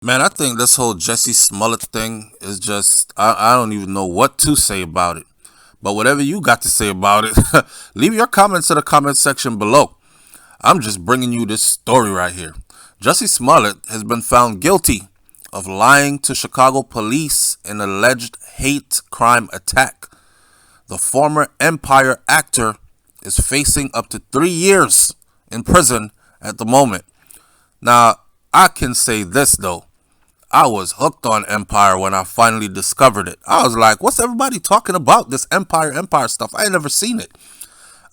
Man, I think this whole Jussie Smollett thing is just, I don't even know what to say about it. But whatever you got to say about it, leave your comments in the comment section below. I'm just bringing you this story right here. Jussie Smollett has been found guilty of lying to Chicago police in an alleged hate crime attack. The former Empire actor is facing up to 3 years in prison at the moment. Now, I can say this though. I was hooked on Empire when I finally discovered it. I was like, what's everybody talking about? This Empire stuff. I ain't never seen it.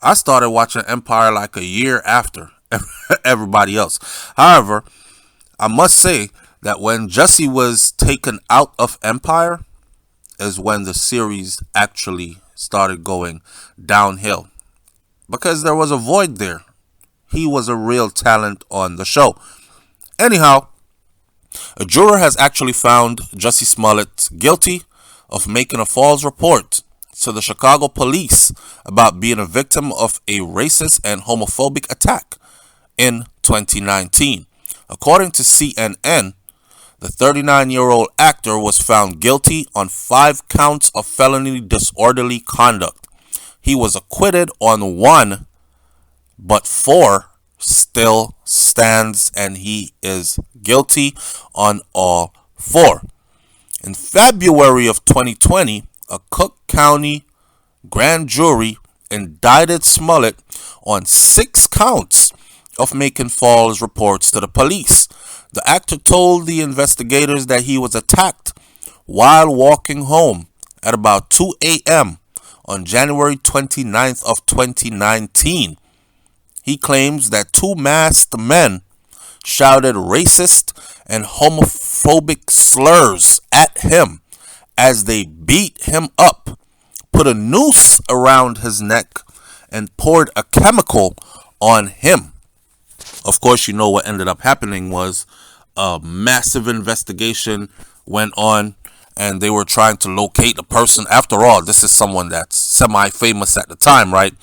I started watching Empire like a year after everybody else. However, I must say that when Jussie was taken out of Empire is when the series actually started going downhill. Because there was a void there. He was a real talent on the show. Anyhow, a juror has actually found Jussie Smollett guilty of making a false report to the Chicago police about being a victim of a racist and homophobic attack in 2019. According to CNN, the 39-year-old actor was found guilty on 5 counts of felony disorderly conduct. He was acquitted on 1, but 4 still stands, and he is guilty on all 4. In February of 2020, a Cook County grand jury indicted Smollett on 6 counts of making false reports to the police. The actor told the investigators that he was attacked while walking home at about 2 a.m. on January 29th of 2019. He claims that 2 masked men shouted racist and homophobic slurs at him as they beat him up, put a noose around his neck, and poured a chemical on him. Of course, you know what ended up happening was a massive investigation went on, and they were trying to locate the person. After all, this is someone that's semi-famous at the time, right?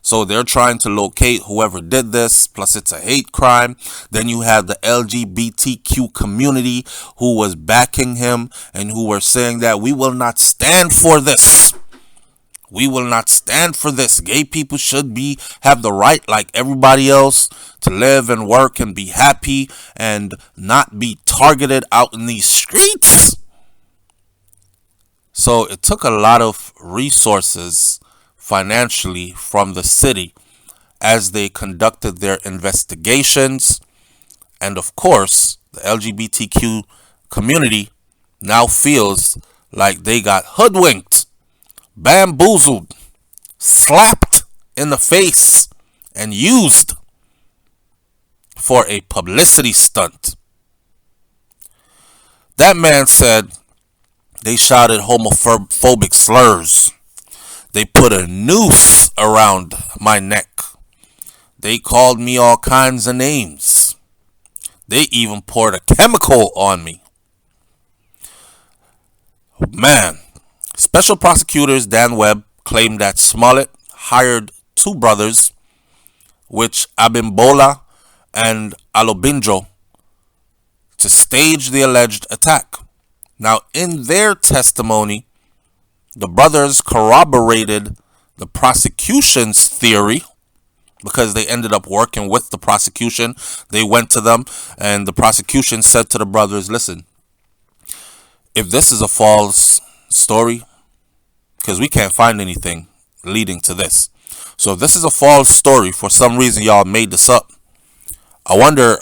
So they're trying to locate whoever did this, plus it's a hate crime. Then you have the LGBTQ community who was backing him and who were saying that we will not stand for this. We will not stand for this. Gay people should have the right, like everybody else, to live and work and be happy and not be targeted out in these streets. So it took a lot of resources financially from the city as they conducted their investigations. And of course, the LGBTQ community now feels like they got hoodwinked, bamboozled, slapped in the face, and used for a publicity stunt. That man said they shouted homophobic slurs. They put a noose around my neck. They called me all kinds of names. They even poured a chemical on me. Man, special prosecutors Dan Webb claimed that Smollett hired 2 brothers, which Abimbola and Alobinjo, to stage the alleged attack. Now, in their testimony, the brothers corroborated the prosecution's theory because they ended up working with the prosecution. They went to them, and the prosecution said to the brothers, listen, if this is a false story, because we can't find anything leading to this. So if this is a false story, for some reason y'all made this up, I wonder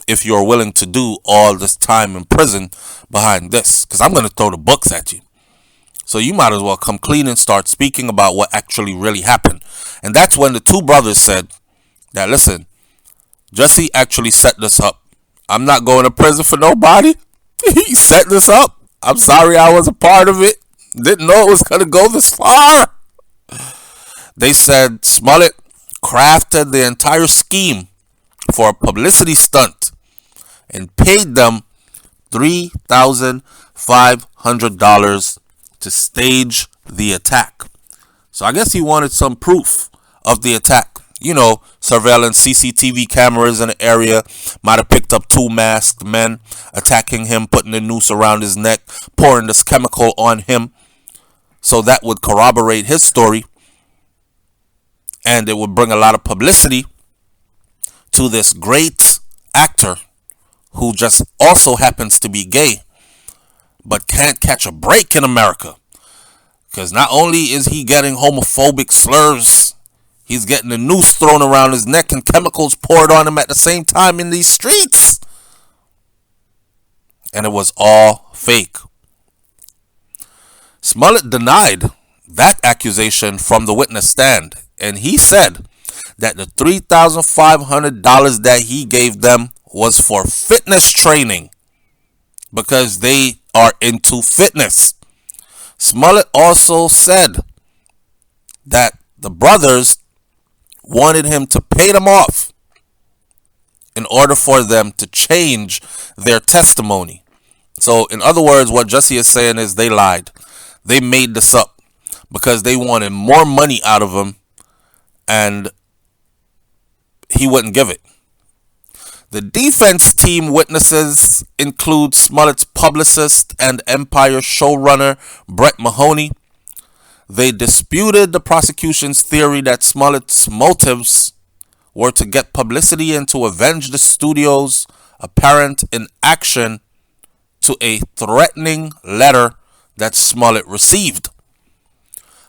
if you're willing to do all this time in prison behind this, because I'm going to throw the books at you. So you might as well come clean and start speaking about what actually really happened. And that's when the 2 brothers said that, listen, Jussie actually set this up. I'm not going to prison for nobody. He set this up. I'm sorry I was a part of it. Didn't know it was going to go this far. They said Smollett crafted the entire scheme for a publicity stunt and paid them $3,500 to stage the attack. So I guess he wanted some proof of the attack. Surveillance CCTV cameras in the area might have picked up two masked men attacking him, putting the noose around his neck, pouring this chemical on him. So that would corroborate his story, and it would bring a lot of publicity to this great actor who just also happens to be gay, but can't catch a break in America. Because not only is he getting homophobic slurs, he's getting a noose thrown around his neck and chemicals poured on him at the same time in these streets. And it was all fake. Smollett denied that accusation from the witness stand, and he said that the $3,500 that he gave them was for fitness training because they are into fitness. Smollett also said that the brothers wanted him to pay them off in order for them to change their testimony. So, in other words, what Jussie is saying is they lied. They made this up because they wanted more money out of him, and he wouldn't give it. The defense team witnesses include Smollett's publicist and Empire showrunner Brett Mahoney. They disputed the prosecution's theory that Smollett's motives were to get publicity and to avenge the studio's apparent inaction to a threatening letter that Smollett received.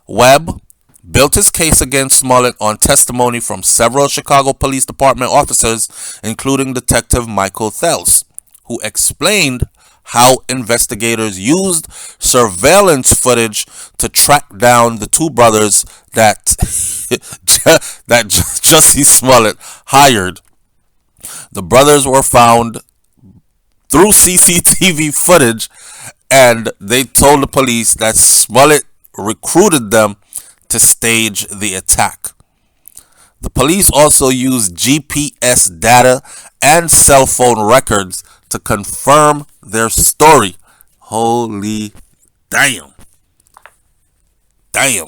Webb built his case against Smollett on testimony from several Chicago Police Department officers, including Detective Michael Thels, who explained how investigators used surveillance footage to track down the two brothers that Jussie Smollett hired. The brothers were found through CCTV footage, and they told the police that Smollett recruited them to stage the attack. The police also used GPS data and cell phone records to confirm their story. Holy damn. Damn.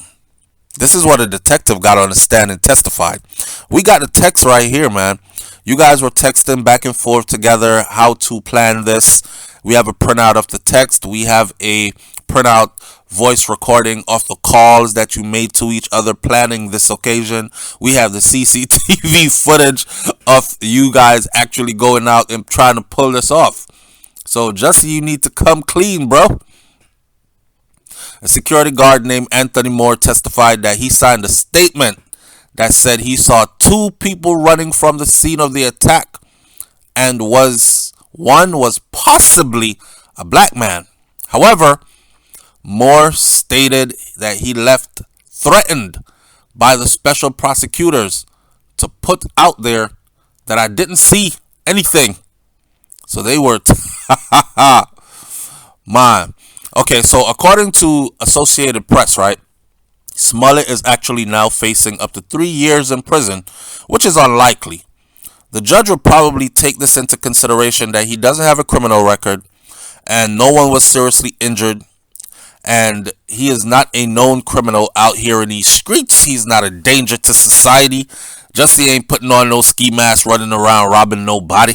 This is what a detective got on the stand and testified. We got the text right here, man. You guys were texting back and forth together how to plan this. We have a printout of the text. We have a printout voice recording of the calls that you made to each other planning this occasion. We have the CCTV footage of you guys actually going out and trying to pull this off. So, Jussie, you need to come clean, bro. A security guard named Anthony Moore testified that he signed a statement that said he saw two people running from the scene of the attack, and one was possibly a black man. However, Moore stated that he left threatened by the special prosecutors to put out there that I didn't see anything. So they were man. Okay, so according to Associated Press, right, Smollett is actually now facing up to 3 years in prison, which is unlikely. The judge will probably take this into consideration that he doesn't have a criminal record and no one was seriously injured, and he is not a known criminal out here in these streets. He's not a danger to society. Jussie ain't putting on no ski mask running around robbing nobody.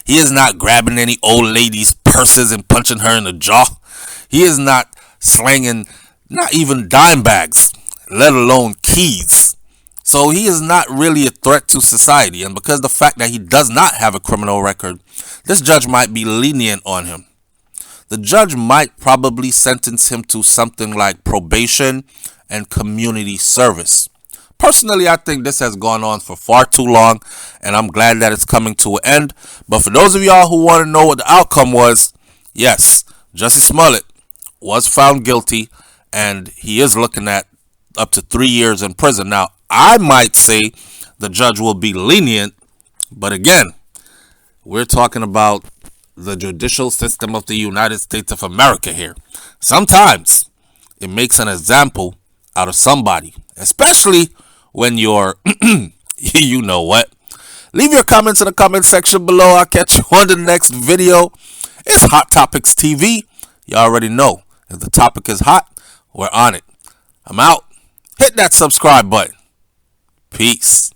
He is not grabbing any old lady's purses and punching her in the jaw. He is not slanging not even dime bags, let alone keys. So he is not really a threat to society, and because the fact that he does not have a criminal record, this judge might be lenient on him. The judge might probably sentence him to something like probation and community service. Personally, I think this has gone on for far too long, and I'm glad that it's coming to an end. But for those of y'all who want to know what the outcome was, yes, Jussie Smollett was found guilty, and he is looking at up to 3 years in prison. Now, I might say the judge will be lenient, but again, we're talking about the judicial system of the United States of America here. Sometimes it makes an example out of somebody, especially when you're, you know what. Leave your comments in the comment section below. I'll catch you on the next video. It's Hot Topics TV. You already know, if the topic is hot, we're on it. I'm out. Hit that subscribe button. Peace.